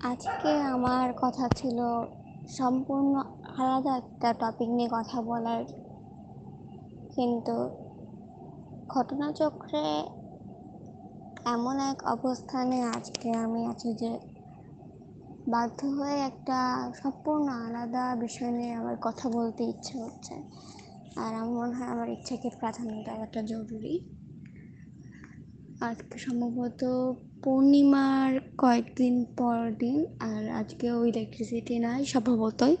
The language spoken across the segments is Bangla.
আজকে আমার কথা ছিল সম্পূর্ণ আলাদা একটা টপিক নিয়ে কথা বলার, কিন্তু ঘটনাচক্রে এমন এক অবস্থানে আজকে আমি আছি যে বাধ্য হয়ে একটা সম্পূর্ণ আলাদা বিষয় নিয়ে আমার কথা বলতে ইচ্ছে হচ্ছে। আর আমার মনে হয় আমার ইচ্ছাকে প্রাধান্য দেওয়াটা জরুরি। আজকে সম্ভবত পূর্ণিমার কয়েকদিন পর দিন, আর আজকেও ইলেকট্রিসিটি নাই স্বভাবতই।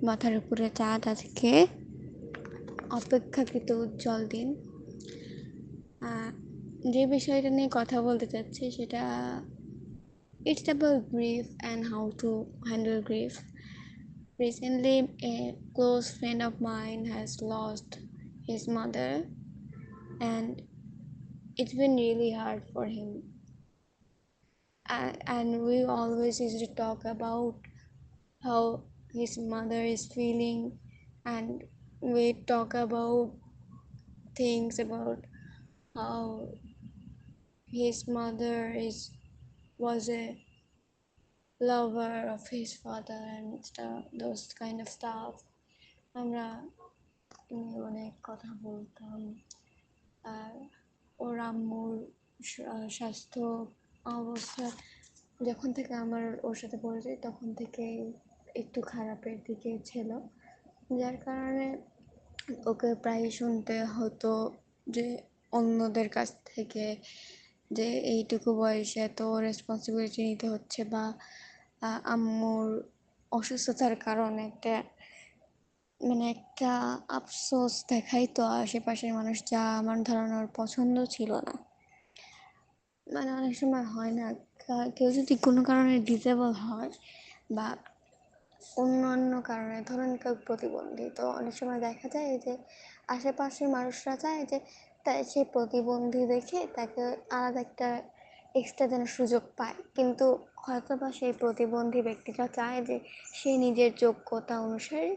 মাথার উপরে চাঁদ আজকে অপেক্ষাকৃত উজ্জ্বল দিন। যে বিষয়টা নিয়ে কথা বলতে চাচ্ছি সেটা it's about grief and how to handle grief. Recently, a close friend of mine has lost his mother, and it's been really hard for him. And we always used to talk about how his mother is feeling, and we talk about things about how his mother was a lover of his father and stuff, those kind of stuff. আমরা অনেক কথা বলতাম। আর ওর আম্মুর স্বাস্থ্য অবস্থা যখন থেকে আমার ওর সাথে পরিচয় তখন থেকে একটু খারাপের দিকে ছিল, যার কারণে ওকে প্রায় শুনতে হতো যে অন্যদের কাছ থেকে যে এইটুকু বয়সে তো রেসপন্সিবিলিটি নিতে হচ্ছে, বা আম্মুর অসুস্থতার কারণে একটা আফসোস দেখাইতো আশেপাশের মানুষ, যা আমার ধারণার পছন্দ ছিল না। অনেক সময় হয় না, কেউ যদি কোনো কারণে ডিসেবল হয় বা অন্যান্য কারণে, ধরেন কেউ প্রতিবন্ধী, তো অনেক সময় দেখা যায় যে আশেপাশের মানুষরা চায় যে সেই প্রতিবন্ধী দেখে তাকে আলাদা একটা এক্সট্রা যেন সুযোগ পায়, কিন্তু হয়তো বা সেই প্রতিবন্ধী ব্যক্তিটা চায় যে সে নিজের যোগ্যতা অনুসারে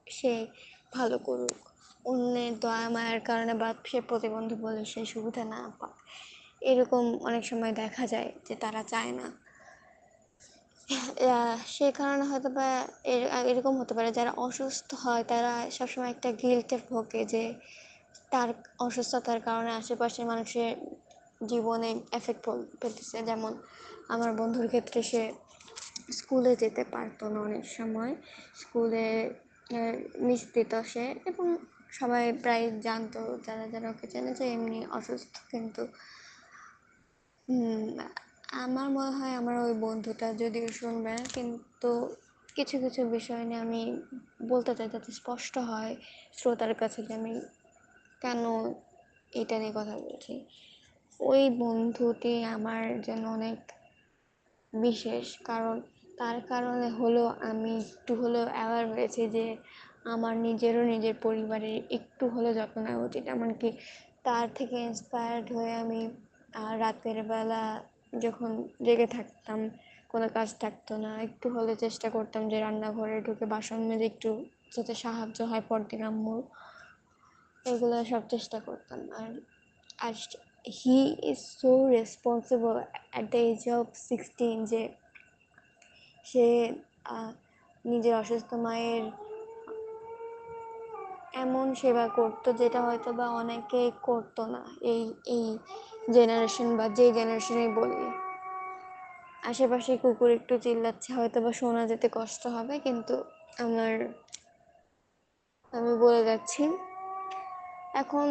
সে ভালো করুক, অন্যের দয়া মায়ার কারণে বা সে প্রতিবন্ধী বলে সে সুবিধা না পাক। এরকম অনেক সময় দেখা যায় যে তারা চায় না। সে কারণে হয়তো বা এরকম হতে পারে, যারা অসুস্থ হয় তারা সবসময় একটা গিল্টে ভোগে যে তার অসুস্থতার কারণে আশেপাশের মানুষের জীবনে এফেক্ট ফেলতেছে। যেমন আমার বন্ধুর ক্ষেত্রে, সে স্কুলে যেতে পারতো না অনেক সময়, স্কুলে মিস দিত সে, এবং সবাই প্রায় জানতো, যারা যারা ওকে চেনে, যে এমনি অসুস্থ। কিন্তু আমার মনে হয় আমার ওই বন্ধুটা যদিও শুনবে না, কিন্তু কিছু কিছু বিষয় নিয়ে আমি বলতে চাই যাতে স্পষ্ট হয় শ্রোতার কাছে যে আমি কেন এটা নিয়ে কথা বলছি। ওই বন্ধুটি আমার জন্য অনেক বিশেষ, কারণ তার কারণে আমি একটু হলেও অ্যাওয়ার হয়েছি যে আমার নিজের পরিবারের একটু হলেও যত্ন নেওয়া উচিত। এমনকি তার থেকে ইন্সপায়ার্ড হয়ে আমি রাতের বেলা যখন জেগে থাকতাম, কোনো কাজ থাকতো না, একটু হলে চেষ্টা করতাম যে রান্নাঘরে ঢুকে বাসন মেজে একটু যাতে সাহায্য হয় পরদিন আম্মুর, এগুলো সব চেষ্টা করতাম। আর he is so responsible at the age of 16, যে সে নিজের অসুস্থ মায়ের এমন সেবা করতো যেটা হয়তো বা অনেকে করতো না এই এই জেনারেশন, বা যে জেনারেশনে বলি। আশেপাশে কুকুর একটু চিল্লাচ্ছে, হয়তো বা শোনা যেতে কষ্ট হবে, কিন্তু আমি বলে যাচ্ছি। এখন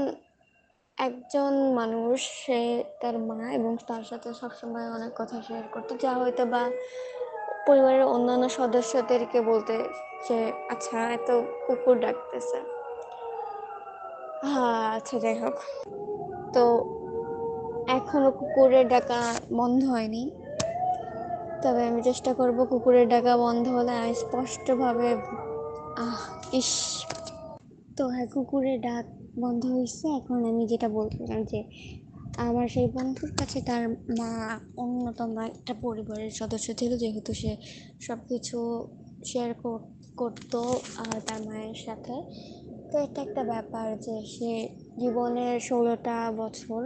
একজন মানুষ, সে তার মা এবং তার সাথে সবসময় অনেক কথা শেয়ার করতো, যা হয়তো বা পরিবারের অন্যান্য সদস্যদেরকে বলতে যে আচ্ছা এত কুকুর ডাকতেছে, হ্যাঁ আচ্ছা যাই হোক। তো এখনো কুকুরের ডাকা বন্ধ হয়নি, তবে আমি চেষ্টা করব কুকুরের ডাকা বন্ধ হলে আমি স্পষ্টভাবে ইস তো হ্যাঁ, কুকুরের ডাক বন্ধ হয়েছে। এখন আমি যেটা বলছিলাম যে আমার সেই বন্ধুর কাছে তার মা অন্যতম একটা পরিবারের সদস্য ছিল, যেহেতু সে সব কিছু শেয়ার করতো তার মায়ের সাথে। তো এটা একটা ব্যাপার যে সে জীবনের 16টা বছর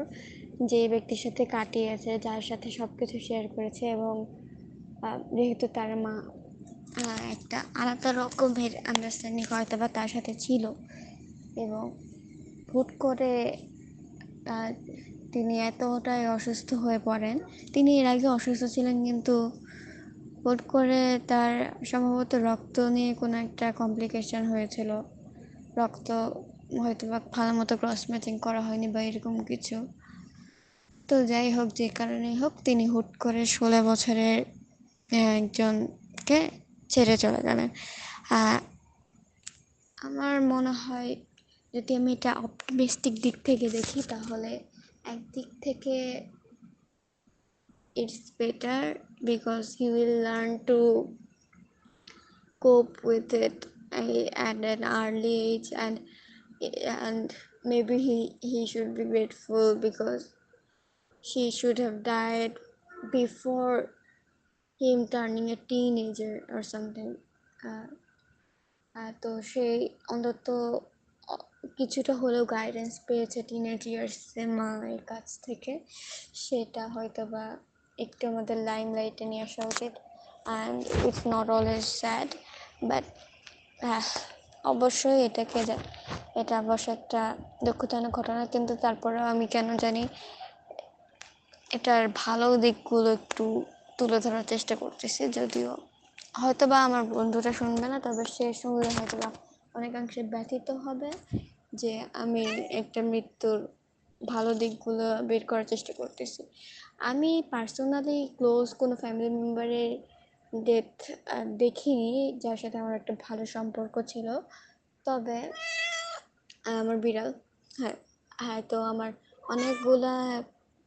যে ব্যক্তির সাথে কাটিয়েছে, যার সাথে সব কিছু শেয়ার করেছে, এবং যেহেতু তার মা একটা আলাদা রকমের আন্ডারস্ট্যান্ডিং হয়তো বা তার সাথে ছিল, এবং হুট করে তিনি এতটাই অসুস্থ হয়ে পড়েন। তিনি এর আগে অসুস্থ ছিলেন, কিন্তু হুট করে তার সম্ভবত রক্ত নিয়ে কোনো একটা কমপ্লিকেশন হয়েছিল। রক্ত হয়তো বা ভালো মতো ক্রস ম্যাচিং করা হয়নি বা এরকম কিছু। তো যাই হোক, যে কারণেই হোক, তিনি হুট করে 16 বছরের একজনকে ছেড়ে চলে গেলেন। আমার মনে হয় যদি আমি এটা অপটিমিস্টিক দিক থেকে দেখি, তাহলে একদিক থেকে it's better because he will learn to cope with it at an early age, and maybe he should be grateful because she should have died before him turning a teenager or something. তো সেই অন্তত কিছুটা হলেও গাইডেন্স পেয়েছে টিনেজ ইয়ার্সে মায়ের কাছ থেকে, সেটা হয়তো বা একটু আমাদের লাইমলাইটে নিয়ে আসা উচিত। And it's not always sad, but অবশ্যই এটা অবশ্য একটা দুঃখজনক ঘটনা, কিন্তু তারপরেও আমি কেন জানি এটার ভালো দিকগুলো একটু তুলে ধরার চেষ্টা করতেছি। যদিও হয়তো বা আমার বন্ধুটা শুনবে না, তবে সে শুনলে হয়তো বা অনেকাংশে ব্যথিত হবে যে আমি একটা মৃত্যুর ভালো দিকগুলো বের করার চেষ্টা করতেছি। আমি পার্সোনালি ক্লোজ কোনো ফ্যামিলি মেম্বারের ডেথ দেখিনি যার সাথে আমার একটা ভালো সম্পর্ক ছিল, তবে আমার বিড়াল, হ্যাঁ হ্যাঁ, তো আমার অনেকগুলা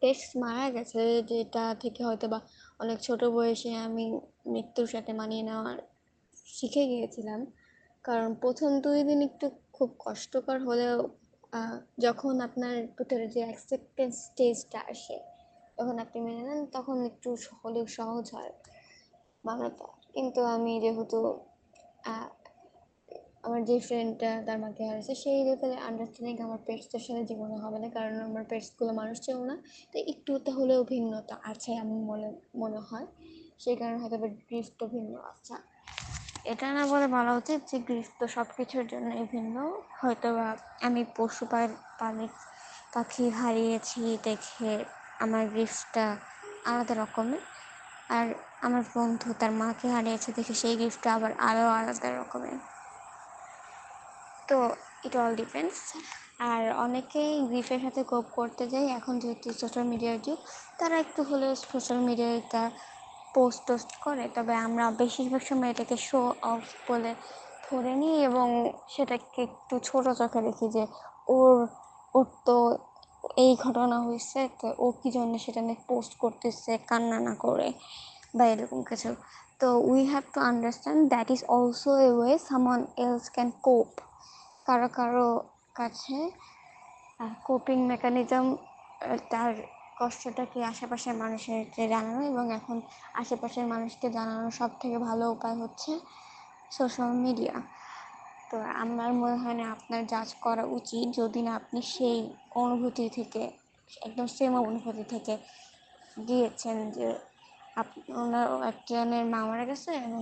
পেটস মারা গেছে, যেটা থেকে হয়তো বা অনেক ছোট বয়সে আমি মৃত্যুর সাথে মানিয়ে নেওয়ার শিখে গিয়েছিলাম। কারণ প্রথম 2 দিন একটু খুব কষ্টকর হলেও যখন আপনার ভিতরে যে অ্যাকসেপ্টেন্স স্টেজটা আসে, যখন আপনি মেনে নেন, তখন একটু হলেও সহজ হয় মানাটা। কিন্তু আমি যেহেতু আমার যে ফ্রেন্ডটা তার মাকে হারিয়েছে, সেই লেভেলে আন্ডারস্ট্যান্ডিং আমার পেটসদের সাথে জীবনে হবে না, কারণ আমার পেটসগুলো মানুষ ছিল না। তো একটু হলেও ভিন্নতা আছে আমি মনে হয়, সেই কারণে হয়তো গ্রিফটা ভিন্ন। আচ্ছা, এটা না বলে বলা উচিত যে গ্রিফ তো সব কিছুর জন্যই ভিন্ন। হয়তো বা আমি পাখি হারিয়েছি দেখে আমার গ্রিফটা আলাদা রকমের, আর আমার বন্ধু তার মাকে হারিয়েছে দেখে সেই গিফটটা আবার আরও আলাদা রকমের। তো ইট অল ডিপেন্ডস। আর অনেকেই গ্রিফের সাথে কোপ করতে যায়, এখন যেহেতু সোশ্যাল মিডিয়ার যুগ, তারা একটু হলেও সোশ্যাল মিডিয়ায় তা পোস্ট করে, তবে আমরা বেশিরভাগ সময় এটাকে শো অফ বলে ধরে নিই এবং সেটাকে একটু ছোট চোখে দেখি যে ওর ওর তো এই ঘটনা হয়েছে, তো ও কি জন্য সেটা নিয়ে পোস্ট করতেছে কান্না না করে বা এরকম কিছু। তো we have to understand that is also a way someone else can কোপ। কারো কারো কাছে কোপিং মেকানিজম তার কষ্টটাকে আশেপাশের মানুষকে জানানো, এবং এখন আশেপাশের মানুষকে জানানোর সব থেকে ভালো উপায় হচ্ছে সোশ্যাল মিডিয়া। তো আমার মনে হয় না আপনার জাজ করা উচিত যদি না আপনি সেই অনুভূতি থেকে, একদম সেম অনুভূতি থেকে গিয়েছেন যে ওনার একজনের মা মারা গেছে এবং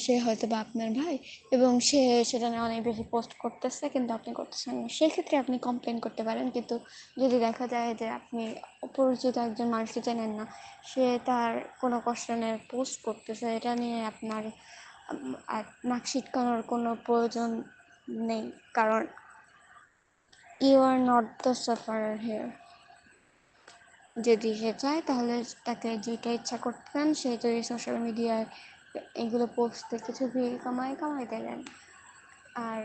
সে হয়তো বা আপনার ভাই, এবং সে সেটা নিয়ে অনেক বেশি পোস্ট করতেছে কিন্তু আপনি করতেছেন না, সেক্ষেত্রে আপনি কমপ্লেন করতে পারেন। কিন্তু যদি দেখা যায় যে আপনি অপরিচিত একজন মানুষকে চেনেন না, সে তার কোনো কষ্ট নিয়ে পোস্ট করতেছে, এটা নিয়ে আপনার নাক ছিটকানোর কোনো প্রয়োজন নেই, কারণ you are not the sufferer here. যদি সে চায় তাহলে তাকে যেটা ইচ্ছা করতে দেন, সে যদি সোশ্যাল মিডিয়ায় এগুলো পোস্টে কিছু ভিউ কামাই দেবেন। আর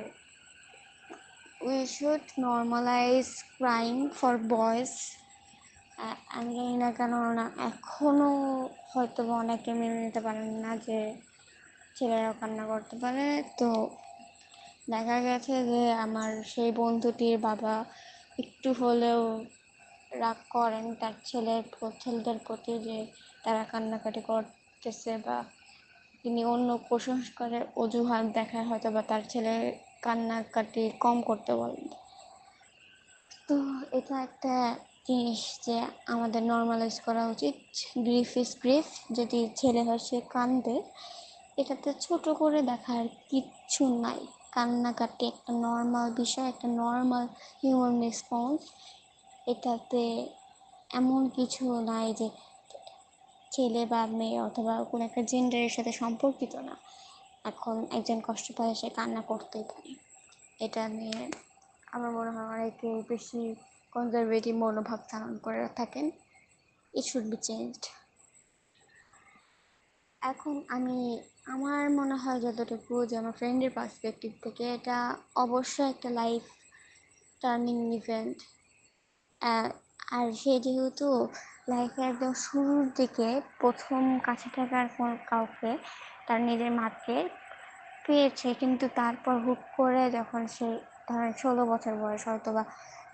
we should normalise crime for boys. আমি জানি না কেন না এখনও হয়তো বা অনেকে মেনে নিতে পারেন না যে ছেলেরাও কান্না করতে পারে। তো দেখা গেছে যে আমার সেই বন্ধুটির বাবা একটু হলেও রাগ করেন তার ছেলেদের প্রতি, যে তারা কান্নাকাটি করতেছে, বা তিনি অন্য কুসংস্কারের অজুহাত দেখায় হয়তো বা তার ছেলে কান্নাকাটি কম করতে বলেন। তো এটা একটা জিনিস যে আমাদের নর্মালাইজ করা উচিত। গ্রিফ ইজ গ্রিফ, যদি ছেলে হয় সে কান্দে, এটাতে ছোট করে দেখার কিচ্ছু নাই। কান্নাকাটি একটা নর্মাল বিষয়, একটা নর্মাল হিউম্যান রেসপন্স। এটাতে এমন কিছু নাই যে ছেলে বা মেয়ে অথবা কোনো একটা জেন্ডারের সাথে সম্পর্কিত না। এখন একজন কষ্ট পায়, সে কান্না করতেই পারে। এটা নিয়ে আমার মনে হয় অনেকে বেশি কনজারভেটিভ মনোভাব ধারণ করে থাকেন। It should be changed. এখন আমার মনে হয় যতটুকু, যে আমার ফ্রেন্ডের পার্সপেক্টিভ থেকে, এটা অবশ্যই একটা লাইফ টার্নিং ইভেন্ট। আর সে যেহেতু লাইফে একদম শুরুর দিকে প্রথম কাছে থাকার কাউকে, তার নিজের মাকে পেয়েছে, কিন্তু তারপর হুট করে যখন সে ধরেন 16 বছর বয়স, হয়তো বা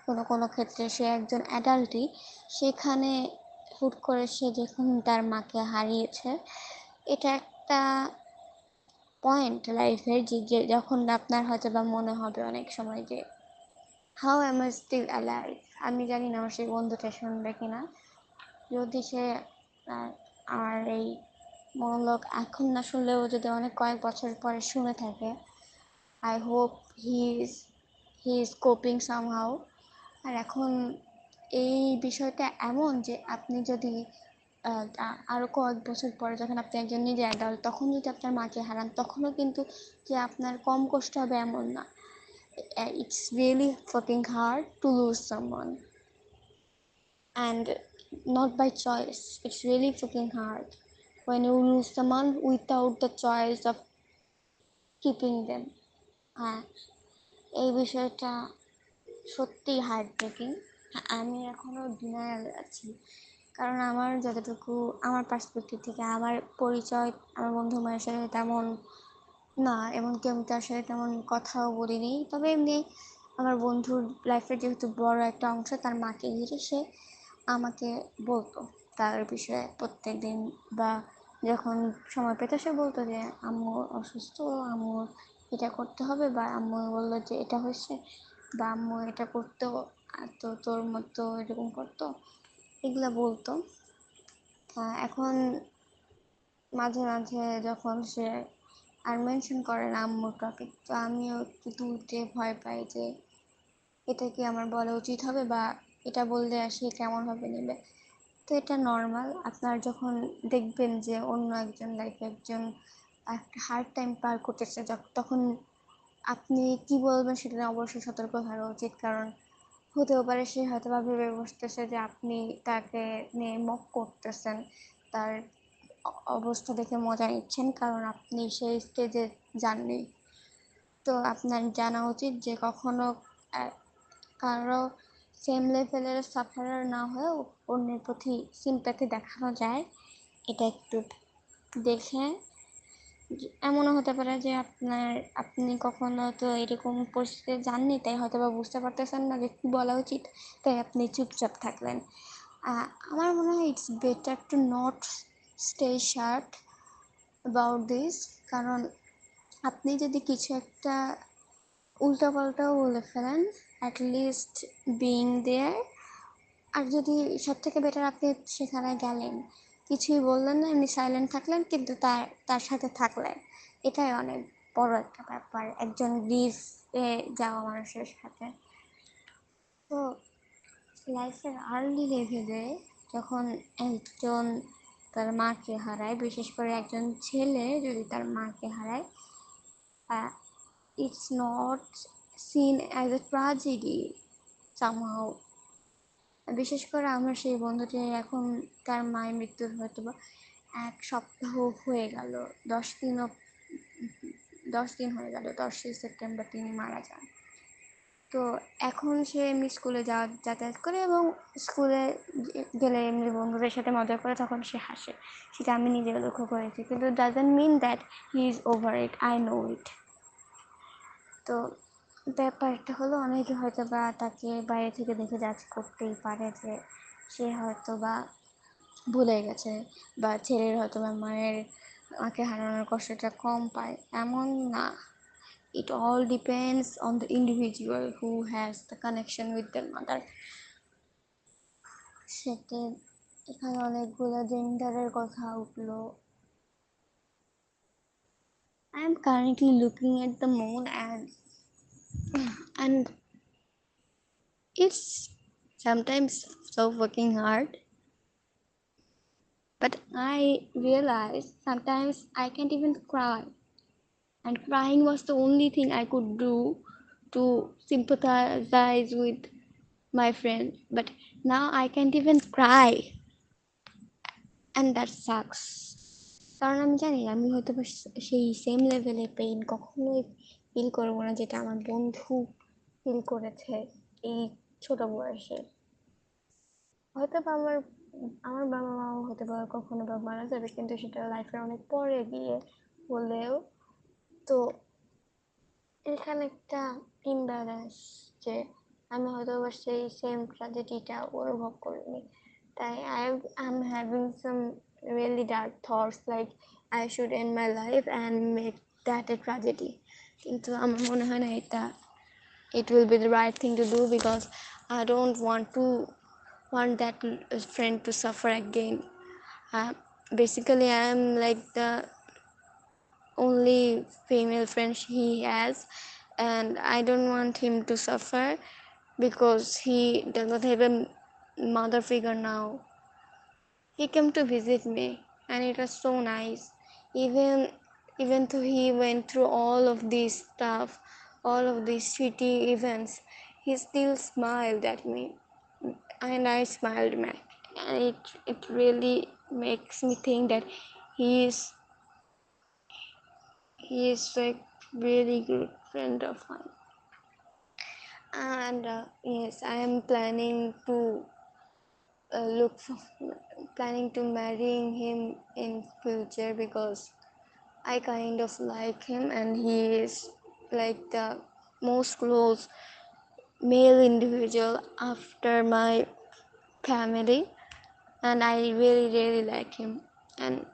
কোনো কোনো ক্ষেত্রে সে একজন অ্যাডাল্টই, সেখানে হুট করে সে যখন তার মাকে হারিয়েছে, এটা একটা পয়েন্ট লাইফের, যে যখন আপনার হয়তো বা মনে হবে অনেক সময় যে how am I still alive. আমি জানি না আমার সেই বন্ধুটা শুনবে কিনা। যদি সে আর এই মনোলগ এখন না শুনলেও যদি অনেক কয়েক বছর পরে শুনে থাকে, I hope he is coping somehow. আর এখন এই বিষয়টা এমন যে আপনি যদি আরও কয়েক বছর পরে যখন আপনি একজন নিজে অ্যাডাল্ট, তখন যদি আপনার মাকে হারান, তখনও কিন্তু যে আপনার কম কষ্ট হবে এমন না। It's really fucking hard to lose someone, and not by choice. It's really fucking hard when you lose someone without the choice of keeping them. হ্যাঁ, এই বিষয়টা সত্যিই হার্ট ব্রেকিং। আমি এখনও ডিনায়ালে আছি, কারণ আমার যতটুকু, আমার পার্সপেক্টিভ থেকে, আমার পরিচয় আমার বন্ধু মায়ের সাথে তেমন না, এমনকি আমি তার সাথে তেমন কথাও বলিনি। তবে এমনি আমার বন্ধুর লাইফের যেহেতু বড় একটা অংশ তার মাকে ঘিরে, সে আমাকে বলতো তার বিষয়ে প্রত্যেক দিন, বা যখন সময় পেত সে বলতো যে আম্মু অসুস্থ, আম্মু এটা করতে হবে, বা আম্মু বললো যে এটা হয়েছে, বা আম্মু এটা করতো, তো তোর মতো এরকম করতো, এগুলো বলতো। এখন মাঝে মাঝে যখন সে আর মেনশন করে না আম্মুর টপিক, তো আমিও একটু তুলতে ভয় পাই যে এটা কি আমার বলা উচিত হবে, বা এটা বললে সে কেমনভাবে নেবে। তো এটা নর্মাল। আপনার যখন দেখবেন যে অন্য একজন লাইফে একজন একটা হার্ড টাইম পার করতেছে, তখন আপনি কি বলবেন সেটা নিয়ে অবশ্যই সতর্ক থাকা উচিত। কারণ হতেও পারে সে হয়তো বা ভেবে বসতেছে যে আপনি তাকে নিয়ে মক করতেছেন, তার অবস্থা দেখে মজা নিচ্ছেন, কারণ আপনি সেই স্টেজে যাননি। তো আপনার জানা উচিত যে কখনো কারো সেম লেভেলের সাফারার না হয়েও অন্যের প্রতি সিম্প্যাথি দেখানো যায়। এটা একটু দেখে, এমনও হতে পারে যে আপনি কখনো তো এরকম পরিস্থিতিতে যাননি, তাই হয়তো বা বুঝতে পারতেছেন না যে কী বলা উচিত, তাই আপনি চুপচাপ থাকলেন। আমার মনে হয় it's better to not stay shirt about this. কারণ আপনি যদি কিছু একটা উল্টাপাল্টাও বলে ফেলেন, অ্যাটলিস্ট বিইং দেয়ার। আর যদি সব থেকে বেটার, আপনি সেখানে গেলেন, কিছুই বললেন না, এমনি সাইলেন্ট থাকলেন, কিন্তু তার সাথে থাকলেন, এটাই অনেক বড় একটা ব্যাপার একজন গ্রিফে যাওয়া মানুষের সাথে। তো লাইফের আর্লি লেভেলে যখন একজন তার মাকে হারায়, বিশেষ করে একজন ছেলে যদি তার মাকে হারায়, it's not seen as a tragedy somehow. বিশেষ করে আমার সেই বন্ধুটি এখন, তার মায়ের মৃত্যুর হয়তো বা 1 সপ্তাহ হয়ে গেল, 10 দিন হয়ে গেল। 10ই সেপ্টেম্বর তিনি মারা যান। তো এখন সে এমনি স্কুলে যাতায়াত করে, এবং স্কুলে গেলে এমনি বন্ধুদের সাথে মজা করে, তখন সে হাসে। সেটা আমি নিজেও লক্ষ্য করেছি, কিন্তু doesn't mean that he is over it, I know it. তো ব্যাপারটা হলো, অনেকে হয়তো বা তাকে বাইরে থেকে দেখে জাজ করতেই পারে যে সে হয়তো বা ভুলে গেছে, বা ছেলের হয়তো বা মাকে হারানোর কষ্টটা কম পায়, এমন না। It all depends on the individual who has the connection with their mother. সেটা এখানে অনেকগুলো জেন্ডারের কথা উঠলো। I am currently looking at the moon and it's sometimes so fucking hard. But I realize sometimes I can't even cry. And crying was the only thing I could do to sympathize with my friend. But now I can't even cry. And that sucks. কারণ আমি জানি আমি হয়তো সেই সেম লেভেলে পেইন কখনোই ফিল করবো না যেটা আমার বন্ধু ফিল করেছে এই ছোট বয়সে। হয়তো বা আমার আমার বাবা মাও হতে পারে কখনো বা মারা যাবে, কিন্তু সেটা লাইফের অনেক পরে গিয়ে হলেও তো এখানে একটা ইমব্যালেন্স যে আমি হয়তো বা সেই সেম ট্র্যাজেডিটা অনুভব করিনি, তাই I'm having some really dark thoughts like I should end my life and make that a tragedy, কিন্তু আমার মনে হয় না এটা it will be the right thing to do because I don't want that friend to suffer again. Basically I am like the only female friend he has, and I don't want him to suffer because he does not have a mother figure now. He came to visit me and it was so nice. Even though he went through all of this stuff, all of these shitty events, he still smiled at me and I smiled back. And it really makes me think that he is he is like really good friend of mine. And yes, I am look for planning to marrying him in future because I kind of like him and he is like the most close male individual after my family, and I really like him. And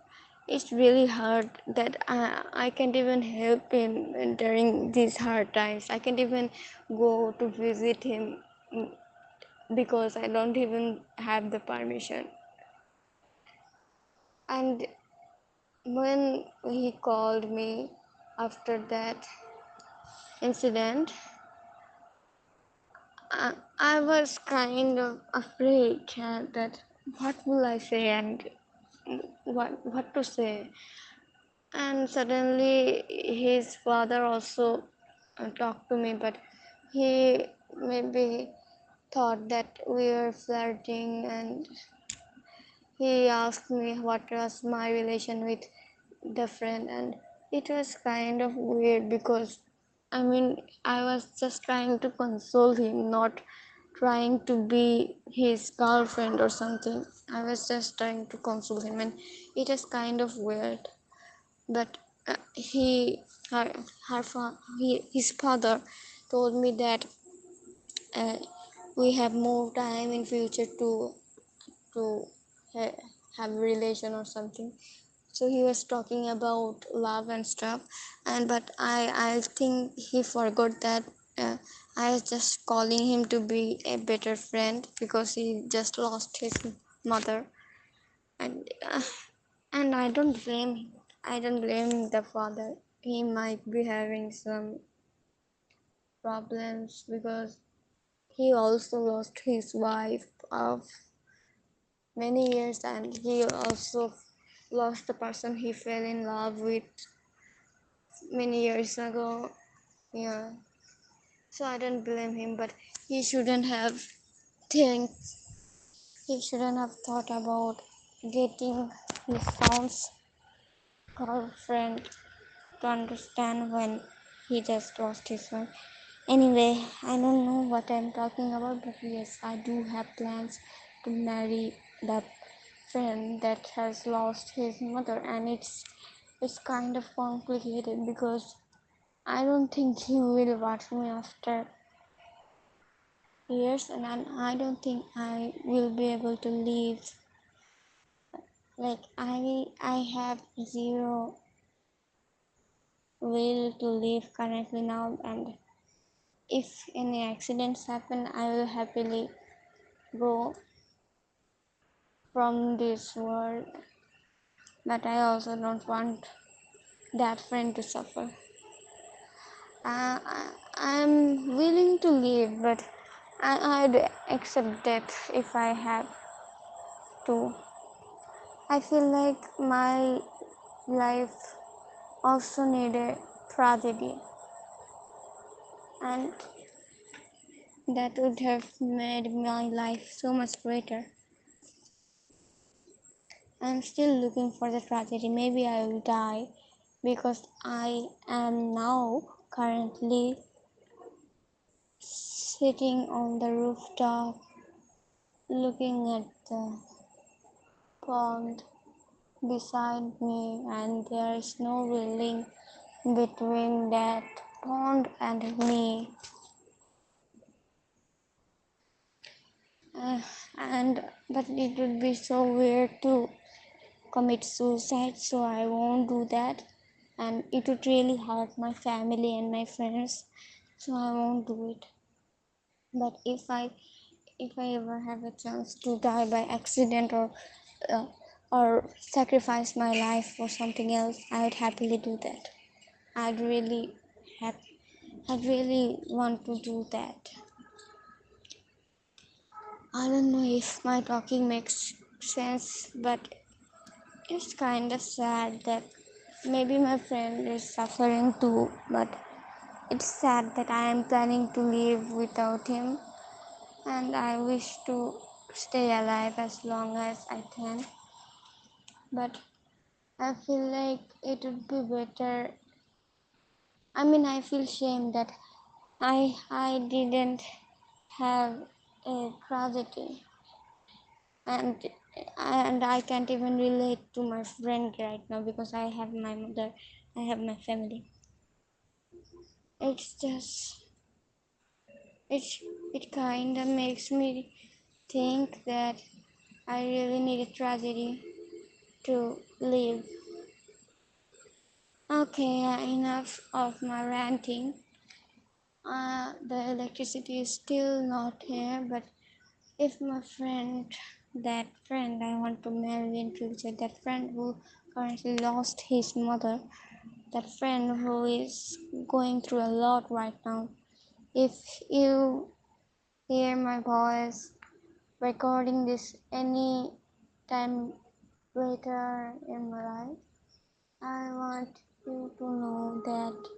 it's really hard that I can't even help him during these hard times. I can't even go to visit him because I don't even have the permission. And when he called me after that incident, I was kind of afraid that what will I say and what to say. And suddenly his father also talked to me, but he maybe thought that we were flirting, and he asked me what was my relation with the friend, and it was kind of weird because I was just trying to console him, not trying to be his girlfriend or something. I was just trying to console him, and it was kind of weird. But he her, his father told me that uh, we have more time in future to have a relation or something. So he was talking about love and stuff, and but I think he forgot that uh, I was just calling him to be a better friend because he just lost his mother. And uh, and I don't blame the father. He might be having some problems because he also lost his wife of many years, and he also lost the person he fell in love with many years ago. Yeah. So I don't blame him, but he shouldn't have think he shouldn't have thought about getting his son's girlfriend to understand when he just lost his one. Anyway, I don't know what I'm talking about, but yes, I do have plans to marry that friend that has lost his mother, and it's kind of complicated because I don't think he will watch me after years, and I don't think I will be able to leave. Like I have zero will to live currently now, and if any accidents happen, I will happily go from this world, but I also don't want that friend to suffer. I'm willing to leave, but I'd accept death if I have to. I feel like my life also needed tragedy, and that would have made my life so much greater. I'm still looking for the tragedy. Maybe I will die because I am now currently sitting on the rooftop looking at the pond beside me, and there is no railing between that pond and me. Uh, and but it would be so weird to commit suicide, so I won't do that, and it would really hurt my family and my friends, so I won't do it. But if I ever have a chance to die by accident uh, or sacrifice my life for something else, I would happily do that. I'd really have I'd really want to do that. I don't know if my talking makes sense, but it's kind of sad that maybe my friend is suffering too, but it's sad that I am planning to live without him, and I wish to stay alive as long as I can. But I feel like it would be better. I mean, I feel shame that I didn't have a tragedy, and and I can't even relate to my friend right now because I have my mother, I have my family. It's just it's it kind of makes me think that I really need a tragedy to live. Okay, enough of my ranting. The electricity is still not here, but if my friend, that friend I want to marry in future, that friend who currently lost his mother, that friend who is going through a lot right now, if you hear my voice recording this any time later in my life, I want you to know that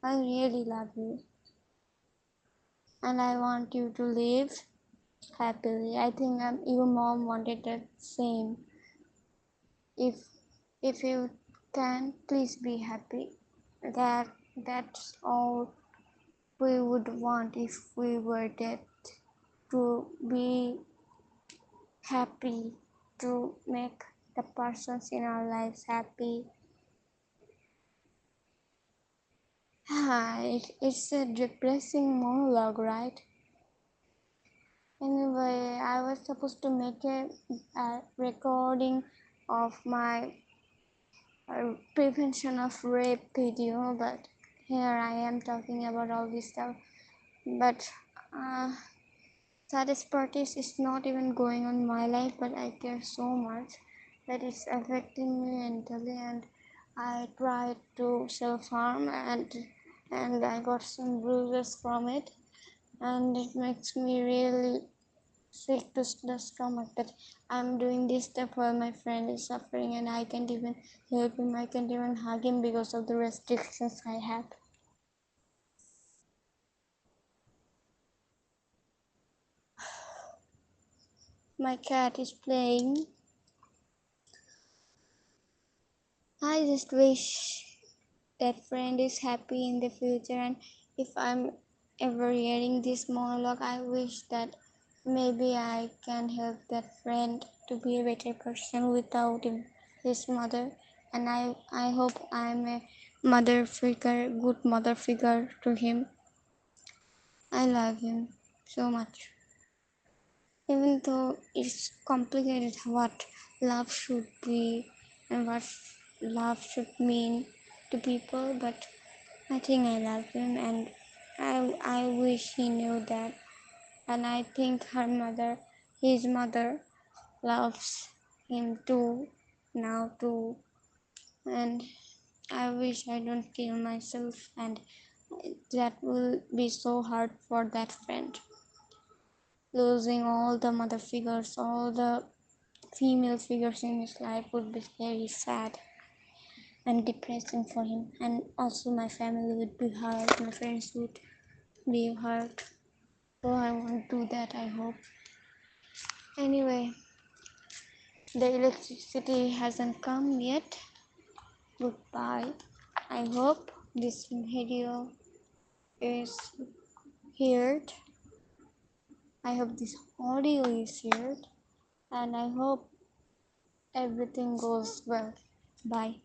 I really love you and I want you to live happily. I think your mom wanted the same. If if you can, please be happy. That's all we would want if we were dead, to be happy, to make the persons in our lives happy. It's a depressing monologue, right? Anyway, I was supposed to make a recording of my prevention of rape video, but here I am talking about all this stuff. But uh, saddest part is it's not even going on my life, but I care so much that it's affecting me mentally, and I tried to self-harm, and I got some bruises from it, and it makes me really sick to the stomach that I'm doing this stuff while my friend is suffering and I can't even help him, I can't even hug him because of the restrictions I have. My cat is playing. I just wish that friend is happy in the future, and if I'm ever hearing this monologue, I wish that maybe I can help that friend to be a better person without his mother, and I hope I'm a mother figure, good mother figure to him. I love him so much. Even though it's complicated what love should be and what love should mean to people, but I think I love him, and I wish he knew that. And I think his mother, loves him too now too, and I wish I don't kill myself, and that will be so hard for that friend. Losing all the mother figures, all the female figures in his life would be very sad and depressing for him, and also my family would be hurt, my friends would be hurt. So I won't do that, I hope. Anyway, the electricity hasn't come yet. Goodbye. I hope this video is heard. I hope this audio is heard, and I hope everything goes well. Bye.